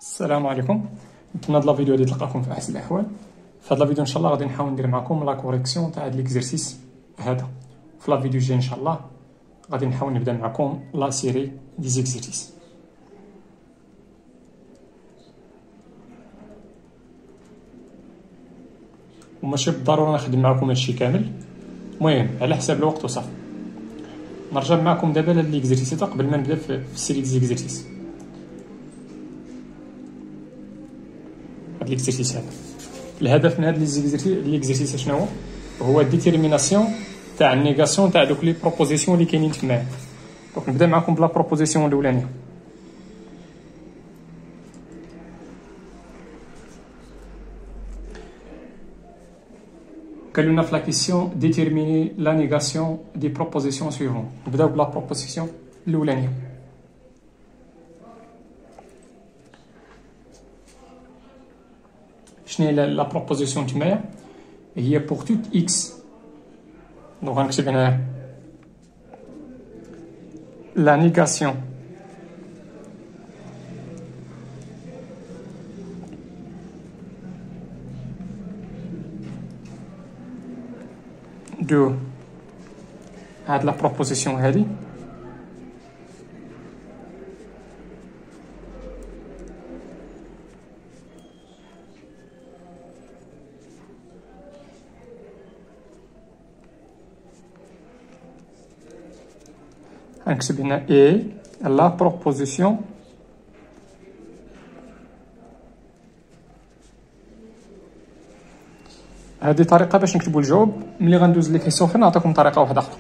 السلام عليكم. نتمنى هاد لا فيديو غادي تلقاكم في احسن الاحوال. في هاد لا فيديو ان شاء الله غادي نحاول ندير معكم لا كوريكسيون تاع هاد ليكزرسيس هذا. في لا فيديو الجاي ان شاء الله غادي نحاول نبدا معكم لا سيري دي زيكزرسيس. وماشي بالضروره نخدم معكم هادشي كامل، المهم على حساب الوقت وصافي. نرجع معكم دابا لهاد ليكزرسيس قبل ما نبدا في السيري دي زيكزرسيس. هاد ليكزرسيس هذا الهدف من هاد ليكزرسيس شنو هو ديتيرميناسيون تاع النيغاسيون تاع دوك لي بروبوزيسيون اللي كاينين تمايا. دونك نبدا معكم بلا بروبوزيسيون الاولانيه. قالوا لنا في لا كيسيون ديتيرميني لا نيغاسيون دي بروبوزيسيون سويفون. نبداو بلا بروبوزيسيون الاولانيه. شنو هي لا بروبوزيسيون تمايا؟ هي بور توت اكس. دونك غنكتب هنا لا نيغاسيون دو هاد لا بروبوزيسيون هادي غنكتب هنا اي لا بروبوزيسيون هذه طريقه باش نكتبوا الجواب. ملي غندوز لي كيسيون اخرى نعطيكم طريقه واحده اخرى.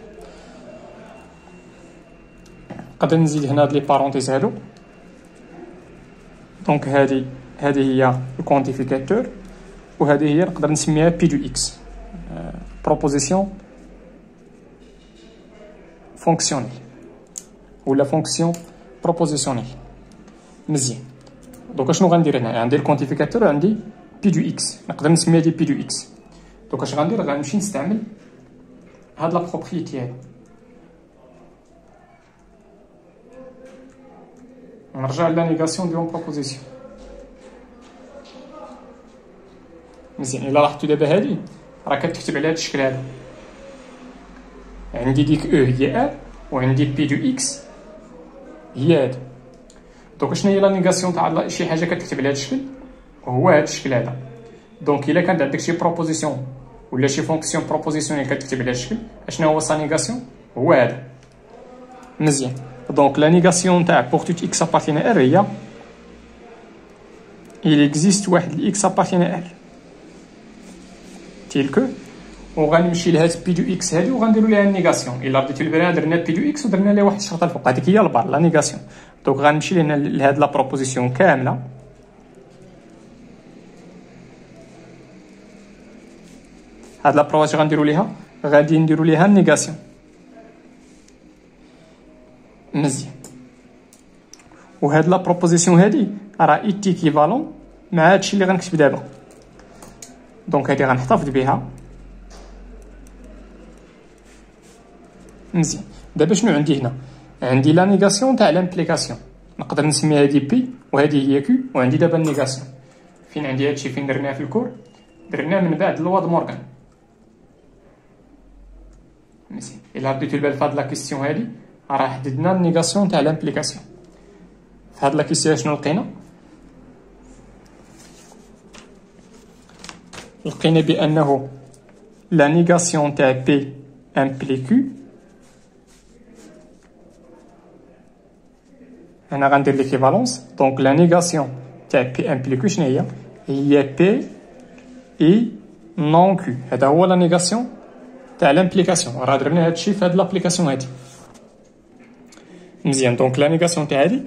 نقدر نزيد هنا هاد لي بارونتيز هادو. دونك هذه هي الكوانتيفيكاتور وهذه هي نقدر نسميها بي دو اكس بروبوزيسيون فونكسيونيل ولا فونكسيون بروبوزيسيونيل. مزيان. دونك شنو غندير هنا؟ عندي الكوانتيفيكاتور وعندي بي دو اكس، نقدر نسميها دي بي دو اكس. دونك اش غندير؟ غنمشي نستعمل هاد لا بروبريتي هادي، نرجع لا نيغاسيون ديال بروبوزيسيون. مزيان. الا لاحظتوا دابا هادي راه كتكتب على هاد الشكل هذا، عندي ديك او هي ار وعندي بي دو اكس هي هاد. دونك شنو هي لا نيغاسيون تاع شي حاجه كتكتب على هاد الشكل؟ هو هاد الشكل هذا. دونك الا كانت عندك شي بروبوزيسيون ولا شي فونكسيون بروبوزيسيونيل كتكتب على هاد الشكل، اشنو هو سا نيغاسيون؟ هو هذا. مزيان. دونك لا نيغاسيون تاع بور توت اكس ابارتين ار هي il existe واحد الاكس ابارتين ار تيلكو، وغنمشي لهاد بي دو اكس هادي وغنديرو ليها النيغاسيون. الا رديتو البرا درنا بي دو اكس ودرنا ليها واحد الشرطه الفوق، هذيك هي البار لا نيغاسيون. دونك غنمشي لهاد لا بروبوزيسيون كامله هاد لا بروبوزيسيون غادي نديرو ليها النيغاسيون. مزيان. وهاد لا بروبوزيسيون هادي راه ايكيفالون مع هادشي اللي غنكتب دابا. دونك هادي غنحتفظ بها. مزيان. دابا شنو عندي هنا؟ عندي لا نيغاسيون تاع لامبليكاسيون، نقدر نسميها هادي بي وهادي هي كيو، وعندي دابا النيغاسيون. فين عندي هادشي؟ فين درناه في الكور؟ درناه من بعد لوا د مورغان. مزيان. الا رديتو البال فهاد لا كيسيون هادي راه حددنا النيغاسيون تاع لامبليكاسيون. في هاد لا كيسيون شنو لقينا؟ لقينا بانه لا نيغاسيون تاع بي امبليك كيو. هنا غندير ليكيفالونس. دونك لا نيغاسيون تاع بي امبليك كيو شنو هي؟ هي بي اي نون كيو. هذا هو لا نيغاسيون تاع لامبليكاسيون. راه درنا هادشي في هاد لابليكاسيون هادي. مزيان. دونك لا نيغاسيون تاع هادي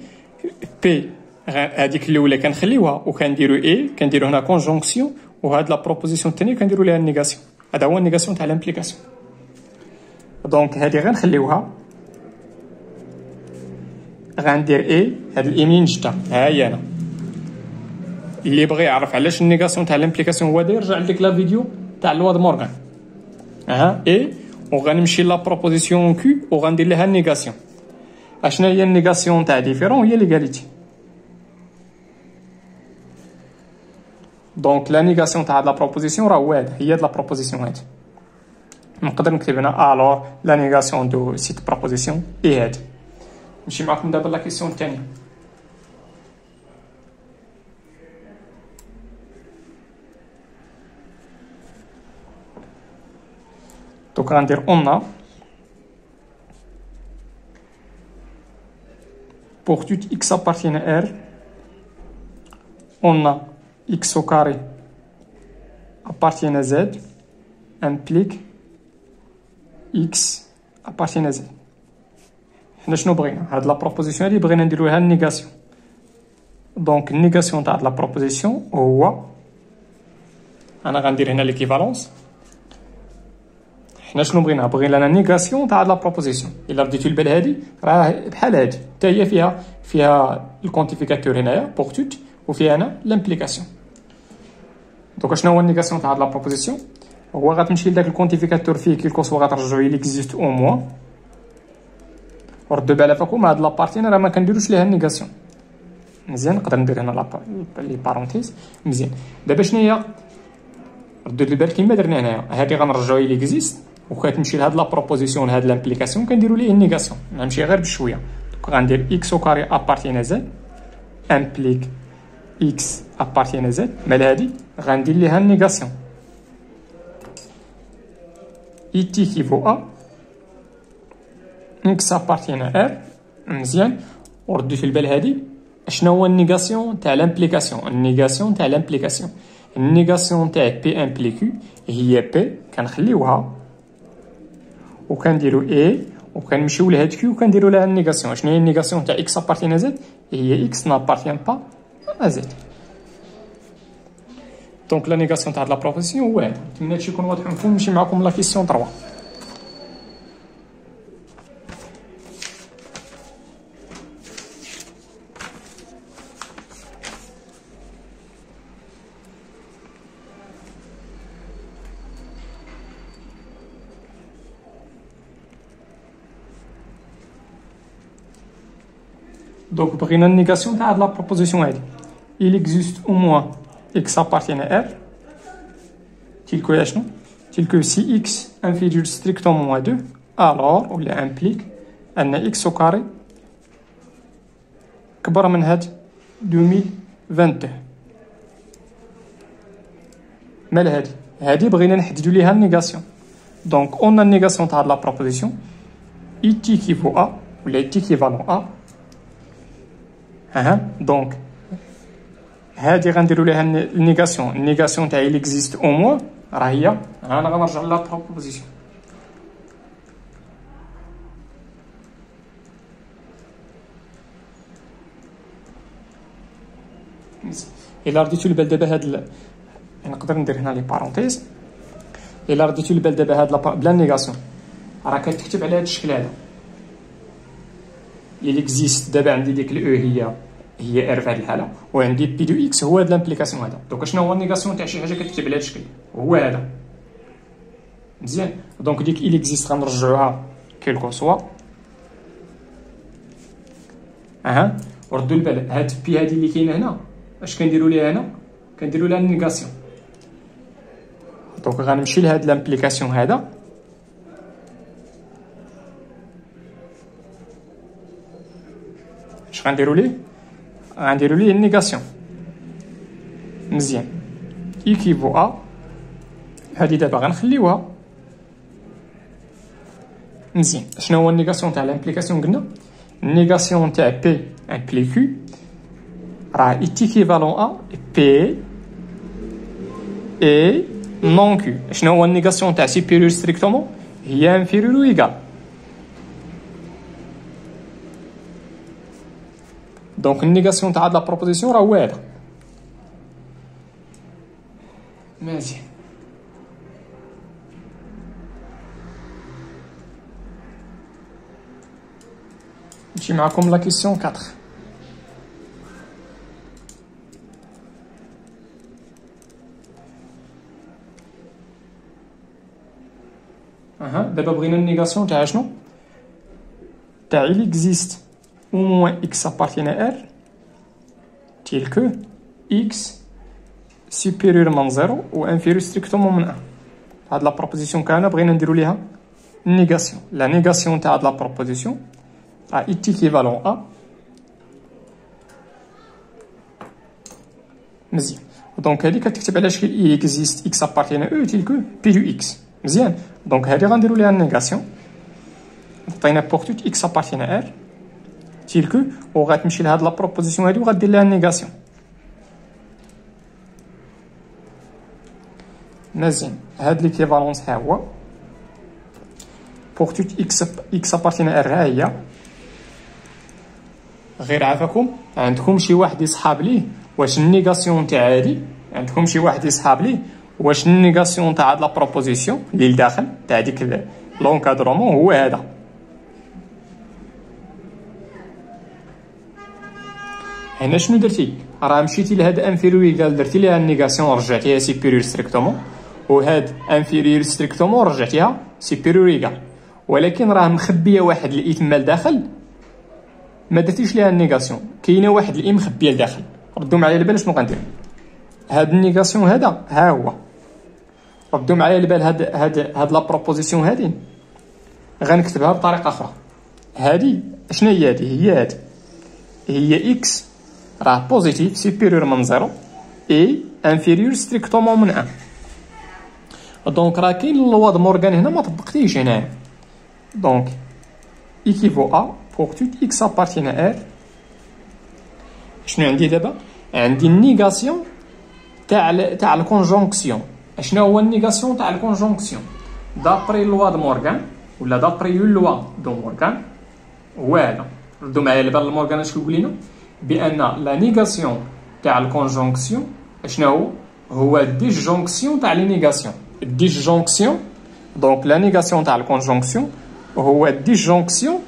بي هذيك الاولى كنخليوها وكنديرو اي، كنديرو هنا كونجونكسيون، وهاد لا بروبوزيسيون الثانيه كنديرو ليها النيغاسيون. هذا هو النيغاسيون تاع لامبليكاسيون. دونك هادي غنخليوها، غندير اي. هاد الاي منين جتا؟ ها هي انا. اللي بغى يعرف علاش النيغاسيون تاع لامبليكاسيون هو يرجع لديك لا فيديو تاع لوا د مورغان. ها اي وغنمشي لا بروبوزيسيون كيو وغندير لها النيغاسيون. اشنا هي النيغاسيون تاع ديفيرون؟ هي ليغاليتي. دونك لا نيغاسيون تاع هاد لا بروبوزيسيون راه واحد هي هاد لا بروبوزيسيون هادي نقدر نكتب هنا الور لا نيغاسيون دو سيت بروبوزيسيون اي هادي نمشي معكم دابا لا كيسيون الثانيه دوك غندير اون pour tout x appartient à R on a x au carré appartient à Z implique x appartient à Z حنا شنو بغينا هاد لا بروبوزيسيون هادي بغينا نديرو لها النيغاسيون دونك النيغاسيون تاع هاد لا بروبوزيسيون هو انا غندير هنا ليكيفالونس حنا شنو بغينا لنا نيغاسيون تاع هاد لا بروبوزيسيون الا رديتو البال هادي راه بحال هادي حتى هي فيها الكونتيفيكاتور هنايا بوغ توت وفيها هنا لامبليكاسيون دونك شنو هو النيغاسيون تاع هاد لا بروبوزيسيون هو غتمشي لداك الكونتيفيكاتور فيه كيلكو سوا غترجعو لي اكزيست او موان ردوا بالها فيكم هاد لابارتي راه ما كنديروش ليها النيغاسيون مزيان نقدر ندير هنا لي بارونتيز مزيان دابا شنو هي ردوا البال كيما درنا هنايا هادي غنرجعوها لي اكزيست وكتمشي لهاد لا بروبوزيسيون لهاد لامبليكاسيون كنديروا ليه النيغاسيون غنمشي غير بشويه دونك غندير اكس او كاري ابارتين زد امبليك اكس ابارتين زد مال هادي غندير ليها النيغاسيون اي تي كيفو ا اكس ابارتين ار مزيان وردوا في البال هادي شنو هو النيغاسيون تاع لامبليكاسيون النيغاسيون تاع لامبليكاسيون النيغاسيون تاع بي امبليكو هي بي كنخليوها وكنديرو اي وكنمشيو لهاد كيو وكنديرو لها النيغاسيون شنو هي النيغاسيون تاع اكس ابارتين زد هي اكس نابارتين با زد دونك لا نيغاسيون تاع هاد لا بروبوزيسيون واحد نتمنى هادشي يكون واضح لكم نمشي معكم لا كيسيون 3 Donc, pour une négation de la proposition L, il existe au moins x appartient à R, tel que si x inférieur strictement à 2, alors on implique أن x au carré كبر من هاد 2022. مال هادي بغينا نحددو ليها النيغاسيون. Donc, on a une négation de la proposition it équivaut à ou est équivalent à دونك هادي غنديرو ليها النيغاسيون تاع il existe au moins راه هي انا غنرجع لها بروبوزيسيون الا رديتو البال دابا هاد نقدر ندير هنا لي بارونتيز الا رديتو البال دابا هاد بلا نيغاسيون راه كتكتب على هاد الشكل هذا il existe دابا عندي ديك الاو هي ار في هذه الحاله وعندي بي دو اكس هو هاد لامبليكاسيون هذا دونك شنو هو النيغاسيون تاع شي حاجه كتكتب على هذا الشكل هو هذا مزيان دونك ديك il existe غنرجعوها كيلكو سوا ردوا البال هاد بي هادي اللي كاينه هنا اش كنديروا ليها هنا كنديروا لها النيغاسيون دونك غنمشي لهاد لامبليكاسيون هذا اش غنديروا ليه النيغاسيون مزيان ايكيفو ا هادي دابا غنخليوها مزيان شنو هو النيغاسيون تاع لامبليكاسيون قلنا النيغاسيون تاع بي امبليكو راه ايكيفالون ا بي اي نون كيو شنو هو النيغاسيون تاع سوبيريور ستريكتومون هي انفيريور و ايكال دونك النيغاسيون تاع هاد لا بروبوزيسيون راه واحده مزيان نمشي معكم لا كيسيون 4 دابا بغينا النيغاسيون تاع شنو تاع il existe au moins x appartient à R tel que x سوبيريور من زيرو و انفيريور ستريكتومون من 1. هاد لا بروبوزيسيون كامله بغينا نديرو ليها نيغاسيون. لا نيغاسيون تاع هاد لا بروبوزيسيون راه ايكيفالون ا. مزيان. دونك هادي كتكتب على شكل اي اكزيست اكس ابارتين او تيل كو بي دو اكس. مزيان. دونك هادي غنديرو ليها نيغاسيون. عطينا بوغ توت اكس ابارتين ار تيل كو و غتمشي لهاد لا بروبوزيسيون هادي و غدير ليها نيغاسيون. مزيان. هاد ليكيفالونس ها هو بوغ توت اكس ابارتين ار ها هي. غير عافاكم عندكم شي واحد يصحاب ليه واش النيغاسيون تاع هادي، عندكم شي واحد يصحاب ليه واش النيغاسيون تاع هاد لا بروبوزيسيون اللي لداخل تاع ديك لونكادرومون هو هذا. هنا شنو درتي؟ راه مشيتي لهاد انفيريور ايكال درتي ليها النيغاسيون رجعتيها سوبيريور ستريكتومون، وهاد انفيريور ستريكتومون رجعتيها سوبيريور ايكال، ولكن راه مخبيه واحد الاي تما لداخل ما درتيش ليها النيغاسيون. كاينه واحد الاي مخبيه لداخل. ردوا معايا البال شنو غندير. هاد النيغاسيون هذا ها هو. ردوا معايا البال هاد لا بروبوزيسيون هادي غنكتبها بطريقه اخرى. هادي شنو هي؟ هادي هي اكس راه بوزيتيف سوبيريور من زيرو اي انفيريور ستريكتومون من 1. دونك راه كاين لوا د مورغان هنا ما طبقتيش هنايا. دونك ايكيفو ا بوغ توت اكس ابارتين ار. شنو عندي دابا؟ عندي النيغاسيون تاع الكونجونكسيون. شنو هو النيغاسيون تاع الكونجونكسيون؟ دابري لوا د مورغان ولا دابري لوا دو مورغان هو هذا. ردوا معايا البال مورغان اش كيقول لنا؟ بان لا نيغاسيون تاع الكونجونكسيون شنو هو الديسجونكسيون تاع لي نيغاسيون. الديسجونكسيون دونك لا نيغاسيون تاع الكونجونكسيون هو الديسجونكسيون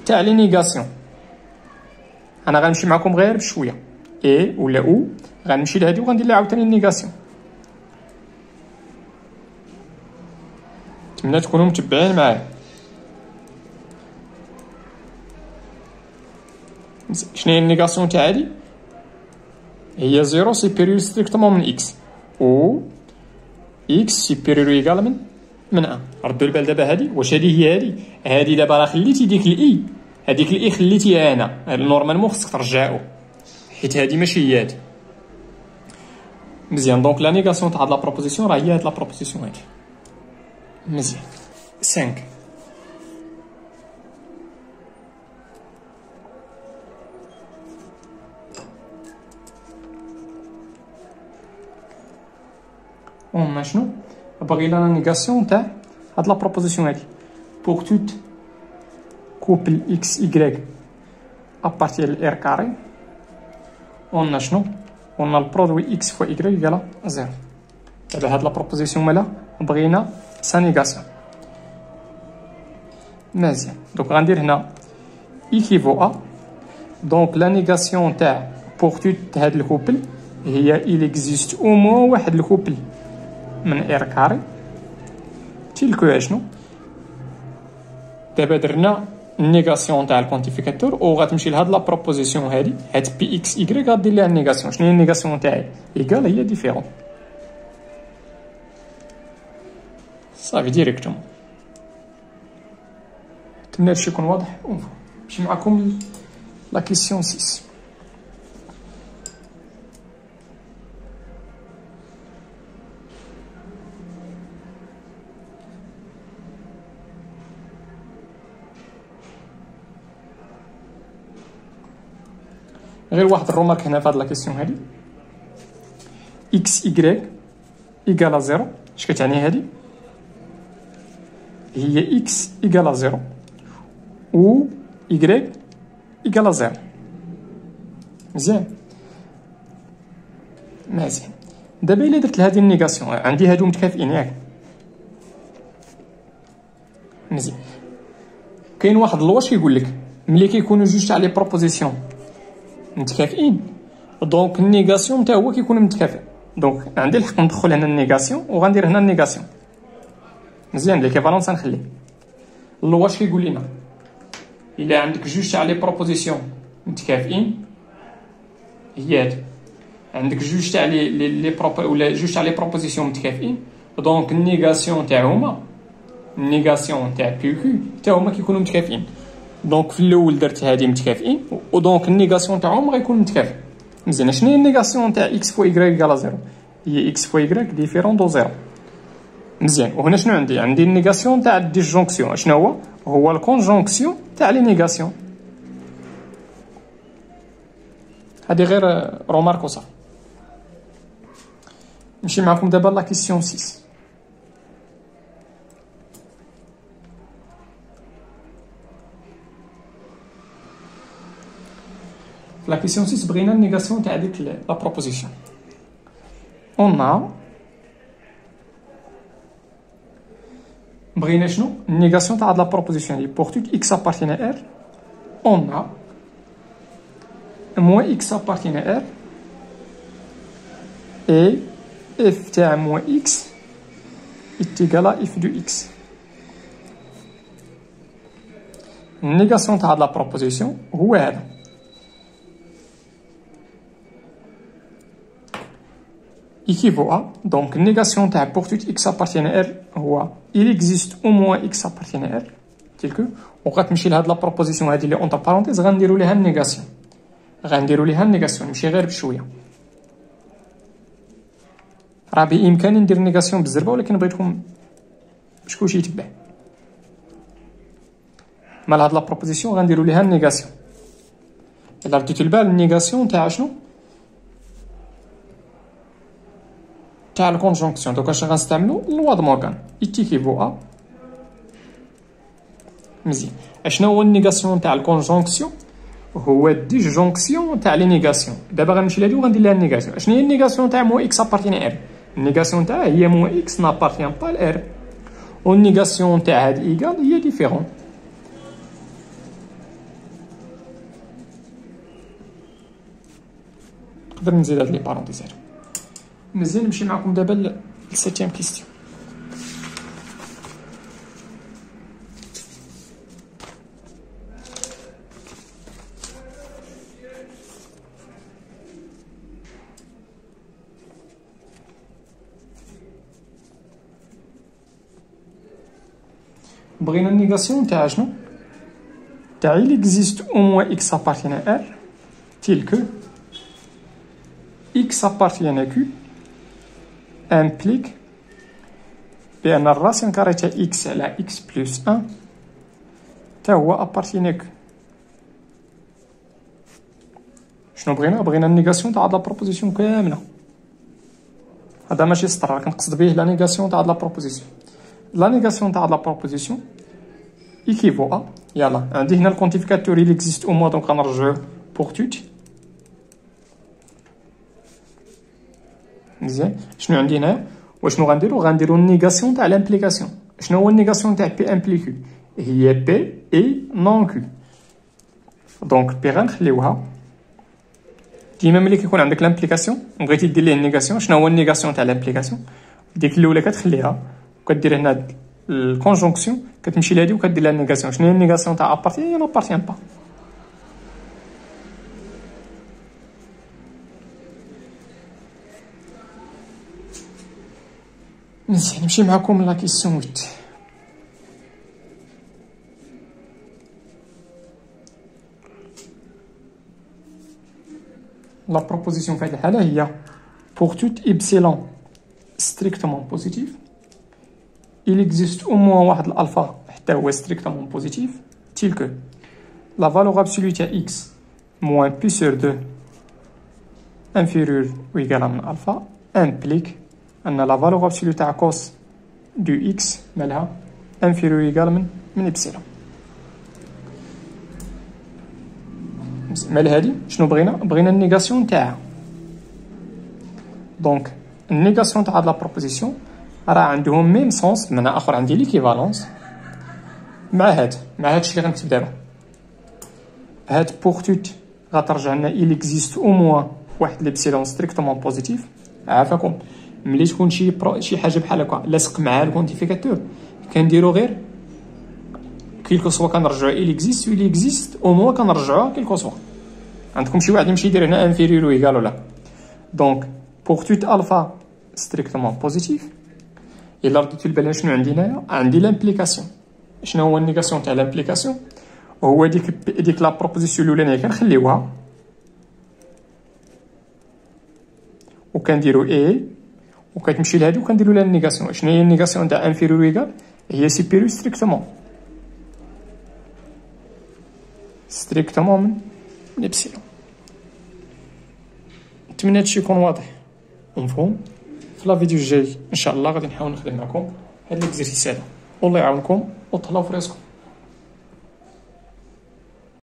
تاع لي نيغاسيون. انا غنمشي معكم غير بشويه اي ولا او، غنمشي لهادي وغندير لها عاوتاني النيغاسيون. نتمنى تكونوا متبعين معايا. شنو هي النيغاسيون تاع هادي؟ هي زيرو سوبيريور ستريكتومون من اكس و اكس سوبيريور ايكال من 1. ردوا البال دابا هادي واش هادي هادي دابا راه خليتي ديك الاي، هذيك الاي خليتيها هنا. نورمالمون خصك ترجعو حيت هادي ماشي هي هادي. مزيان. دونك لا نيغاسيون تاع هاد لا بروبوزيسيون راه هي هاد لا بروبوزيسيون هادي. مزيان. 5 وما شنو بغينا لا نيغاسيون تاع هاد لا بروبوزيسيون هادي بوغ توت كوبل اكس ايكغيك ابارتير ل ار كاري. قلنا شنو؟ قلنا البرودوي اكس فوا ايكغيك ايكالا 0. دابا هاد لا بروبوزيسيون مالا بغينا سا نيغاسيون. مزيان. دونك غندير هنا ايكيفو ا. دونك لا نيغاسيون تاع بوغ توت هاد الكوبل هي il existe au moins واحد الكوبل من ار كاري تيلكو شنو. دابا درنا النيغاسيون تاع الكونتيفيكاتور و غتمشي لهاد لا بروبوزيسيون هادي هاد بي اكس ايكغيك غدير ليها النيغاسيون. شنو هي النيغاسيون تاعي؟ ايكال هي ديفيرون صافي ديريكتومون. نتمنى هادشي يكون واضح. نمشي معكم لا كيسيون 6. غير واحد الرومارك هنا في هاد لا كيسيون هادي. اكس ايكغيك ايكالا 0. اش كتعني هادي؟ هي اكس ايكالا 0 و ايكغيك ايكالا 0. مزيان. مزيان. دابا الا درت لهادي النيغاسيون عندي هادو متكافئين ياك. مزيان. كاين واحد الواش كيقول لك ملي كيكونوا جوج تاع لي بروبوزيسيون متكافئين دونك النيغاسيون حتى هو كيكون متكافئ. دونك عندي الحق ندخل هنا النيغاسيون وغندير هنا النيغاسيون. مزيان. ليكيفالونس غنخليه. الواش كيقول لنا الا عندك جوج تاع لي بروبوزيسيون متكافئين هي هادي عندك جوج تاع لي ولا جوج تاع لي بروبوزيسيون متكافئين، دونك النيغاسيون تاعهما النيغاسيون تاع بي كيو حتى هما كيكونوا متكافئين. دونك في الاول درت هادي متكافئين ودونك النيغاسيون تاعهم غيكون متكافئ. مزيان، شنو هي النيغاسيون تاع اكس فوا ايكغيك ايكال زيرو؟ هي اكس فوا ايكغيك ديفيرون دو زيرو. مزيان، وهنا شنو عندي النيغاسيون تاع الديسجونكسيون. شنو هو الكونجونكسيون تاع لي نيغاسيون. هادي غير رومارك وصافي. نمشي معكم دابا لا كيسيون 6. في لا كيسيون 6 بغينا النيغاسيون تاع ديك لا بروبوزيسيون. اون بغينا شنو النيغاسيون تاع هاد لا بروبوزيسيون دي بور توت اكس ابارتين ا ار اون موان اكس ابارتين ا ار اي اف تاع موان اكس اتيكال اف دو اكس. النيغاسيون تاع هاد لا بروبوزيسيون هو هذا. équivaut à donc négation تاع pour tout x appartient à R هو il existe au moins x appartient à R tel que وغتمشي لهاد لا بروبوزيسيون هادي اللي اونتر بارونتيز غنديروا ليها النيغاسيون نمشي غير بشويه. راه بامكاني ندير النيغاسيون بالزربه ولكن بغيتكم باش كلشي يتبع. مال هاد لا بروبوزيسيون غنديروا ليها النيغاسيون. الا رديتو البال النيغاسيون تاع شنو تاع الكونجونكسيون. دوكا اش غنستعملو لوا دو مورغان ايكيفو ا. مزيان، اشنو هو النيغاسيون تاع الكونجونكسيون؟ هو الديسجونكسيون تاع لي نيغاسيون. دابا غنمشي لهادي وغندير لها النيغاسيون. اشنو هي النيغاسيون تاع مو اكس ابارتين ار؟ النيغاسيون تاعها هي مو اكس نابارتين با لار والنيغاسيون تاع هاد ايكال هي ديفيرون. نقدر نزيد هاد لي بارونتيزات. مزيان، نمشي معكم دابا ل 7 كيستيون. بغينا النيغاسيون تاع شنو تاع il existe au moins x appartient à R tel que x appartient à Q implique بأن الراسين كاري تاع x على x بلس 1 تا هو appartient à Q. شنو بغينا النيغاسيون تاع هاد لا بروبوزيسيون كامله. هذا ماشي سطر، كنقصد به لا نيغاسيون تاع هاد لا بروبوزيسيون. لا نيغاسيون تاع هاد لا بروبوزيسيون équivaut à يلا عندي هنا الكونتيفيكاتور il existe au moins دونك غنرجعوه pour tout. مزيان، شنو عندي هنا وشنو غنديرو النيغاسيون تاع لامبليكاسيون. شنو هو النيغاسيون تاع بي امبليكو؟ هي بي اي نون كيو. دونك بي غنخليوها. ديما ملي كيكون عندك لامبليكاسيون بغيتي دير ليه النيغاسيون، شنو هو النيغاسيون تاع لامبليكاسيون؟ ديك الاولى كتخليها وكدير هنا الكونجونكسيون كتمشي لهادي وكدير لها النيغاسيون. شنو هي النيغاسيون تاع ابارتي؟ هي نابارتيان با. مزيان، نمشي معكم لا كيسيون 8. لا بروبوزيسيون في هذه الحاله هي pour tout epsilon strictement positif il existe au moins واحد الالفا حتى هو strictement positif tel que la valeur absolue تاع x moins p sur 2 inférieur ou égal à alpha implique أن la valeur absolue تاع cos du x مالها inférieur ou égal من إبسيلون. مال هادي شنو بغينا النيغاسيون تاعها. دونك النيغاسيون تاع هاد لا بروبوزيسيون راه عندهم ميم سونس، بمعنى اخر عندي ليكيفالونس مع هادشي اللي غنكتب دابا. هاد بوغ توت غترجع لنا il existe au moins واحد ليبسيلون ستريكتومون بوزيتيف. عافاكم ملي تكون شي حاجه بحال هكا لاصق مع الكونتيفيكاتور كنديرو غير كيلكو سوا كنرجعو il existe au moins كنرجعوها كيلكو سوا. عندكم شي واحد يمشي يدير هنا انفيريور و ايكال ولا دونك بوغ تويت الفا ستريكتومون بوزيتيف. الا رديتو البال شنو عندي هنايا؟ عندي لامبليكاسيون. شنو هو النيغاسيون تاع لامبليكاسيون؟ هو ديك لا بروبوزيسيون الاولانيه كنخليوها وكنديرو اي وكتمشي لهادي وكنديرو لها النيغاسيون. شنو هي النيغاسيون تاع انفيريور ايكال؟ هي سيبيريور ستريكتومون من ابسيلون. نتمنى هادشي يكون واضح ومفهوم. في لا فيديو الجاي ان شاء الله غادي نحاول نخدم معكم هاد ليكزيرسيس هذا، والله يعاونكم وتهلاو في راسكم.